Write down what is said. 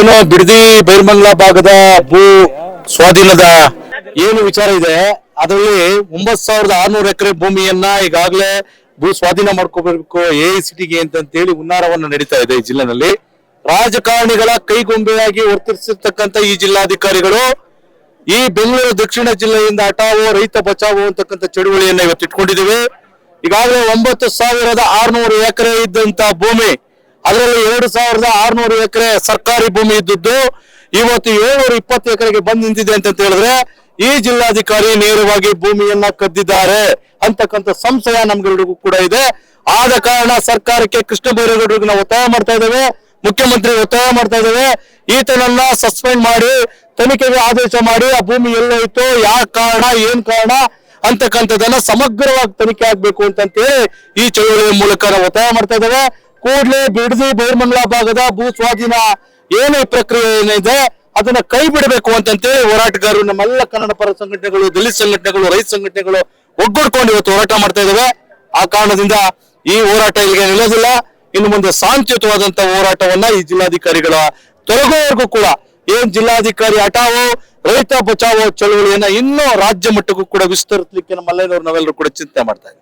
ಏನು ಬಿಡದಿ ಬೈರ್ಮಂಗ್ಲ ಭಾಗದ ಭೂ ಸ್ವಾಧೀನದ ಏನು ವಿಚಾರ ಇದೆ, ಅದರಲ್ಲಿ 9,600 ಎಕರೆ ಭೂಮಿಯನ್ನ ಈಗಾಗಲೇ ಭೂ ಸ್ವಾಧೀನ ಮಾಡ್ಕೋಬೇಕು AICTಗೆ ಅಂತೇಳಿ ಹುನ್ನಾರವನ್ನು ನಡೀತಾ ಇದೆ ಈ ಜಿಲ್ಲೆನಲ್ಲಿ. ರಾಜಕಾರಣಿಗಳ ಕೈಗೊಂಬೆಯಾಗಿ ವರ್ತಿಸಿರ್ತಕ್ಕಂಥ ಈ ಜಿಲ್ಲಾಧಿಕಾರಿಗಳು ಈ ಬೆಂಗಳೂರು ದಕ್ಷಿಣ ಜಿಲ್ಲೆಯಿಂದ ಹಟಾವೋ ರೈತ ಬಚಾವೋ ಅಂತಕ್ಕಂಥ ಚಳುವಳಿಯನ್ನ ಇವತ್ತು ಇಟ್ಕೊಂಡಿದ್ದೇವೆ. ಈಗಾಗಲೇ 9,600 ಎಕರೆ ಇದ್ದಂತ ಭೂಮಿ, ಅದರಲ್ಲಿ 2,600 ಎಕರೆ ಸರ್ಕಾರಿ ಭೂಮಿ ಇದ್ದದ್ದು ಇವತ್ತು 720 ಎಕರೆಗೆ ಬಂದು ನಿಂತಿದೆ ಅಂತ ಹೇಳಿದ್ರೆ ಈ ಜಿಲ್ಲಾಧಿಕಾರಿ ನೇರವಾಗಿ ಭೂಮಿಯನ್ನ ಕದ್ದಿದ್ದಾರೆ ಅಂತಕ್ಕಂಥ ಸಂಶಯ ನಮ್ಗೆಲ್ರಿಗೂ ಕೂಡ ಇದೆ. ಆದ ಕಾರಣ ಸರ್ಕಾರಕ್ಕೆ ಕೃಷ್ಣ ಬೈರೇಗೌಡರಿಗೆ ನಾವು ಒತ್ತಾಯ ಮಾಡ್ತಾ ಇದ್ದೇವೆ, ಮುಖ್ಯಮಂತ್ರಿ ಒತ್ತಾಯ ಮಾಡ್ತಾ ಇದ್ದೇವೆ, ಈತನನ್ನ ಸಸ್ಪೆಂಡ್ ಮಾಡಿ ತನಿಖೆಗೆ ಆದೇಶ ಮಾಡಿ ಆ ಭೂಮಿ ಎಲ್ಲೋಯ್ತು, ಯಾವ ಕಾರಣ ಏನ್ ಕಾರಣ ಅಂತಕ್ಕಂಥದ್ದನ್ನ ಸಮಗ್ರವಾಗಿ ತನಿಖೆ ಆಗ್ಬೇಕು ಅಂತೇಳಿ ಈ ಚಳುವಳಿಯ ಮೂಲಕ ನಾವು ಒತ್ತಾಯ ಮಾಡ್ತಾ ಇದ್ದೇವೆ. ಕೂಡಲೇ ಬಿಡದಿ ಬೈರ್ಮಂಗ್ಲ ಭಾಗದ ಭೂ ಸ್ವಾಧೀನ ಏನೇ ಪ್ರಕ್ರಿಯೆ ಏನಿದೆ ಅದನ್ನ ಕೈ ಬಿಡಬೇಕು ಅಂತೇಳಿ ಹೋರಾಟಗಾರರು, ನಮ್ಮೆಲ್ಲ ಕನ್ನಡ ಪರ ಸಂಘಟನೆಗಳು, ದಲಿತ ಸಂಘಟನೆಗಳು, ರೈತ ಸಂಘಟನೆಗಳು ಒಗ್ಗೂಡ್ಕೊಂಡು ಇವತ್ತು ಹೋರಾಟ ಮಾಡ್ತಾ ಇದ್ದೇವೆ. ಆ ಕಾರಣದಿಂದ ಈ ಹೋರಾಟ ಇಲ್ಲಿಗೆ ನಿಲ್ಲೋದಿಲ್ಲ. ಇನ್ನು ಮುಂದೆ ಶಾಂತಿಯುತವಾದಂತ ಹೋರಾಟವನ್ನ ಈ ಜಿಲ್ಲಾಧಿಕಾರಿಗಳ ತೊಲಗುವವರೆಗೂ ಕೂಡ ಏನ್ ಜಿಲ್ಲಾಧಿಕಾರಿ ಹಟಾವೋ ರೈತ ಬಚಾವೋ ಚಳುವಳಿಯನ್ನ ಇನ್ನೂ ರಾಜ್ಯ ಮಟ್ಟಕ್ಕೂ ಕೂಡ ವಿಸ್ತರಿಸಲಿಕ್ಕೆ ನಾವೆಲ್ಲರೂ ಕೂಡ ಚಿಂತನೆ ಮಾಡ್ತಾ ಇದ್ದೀವಿ.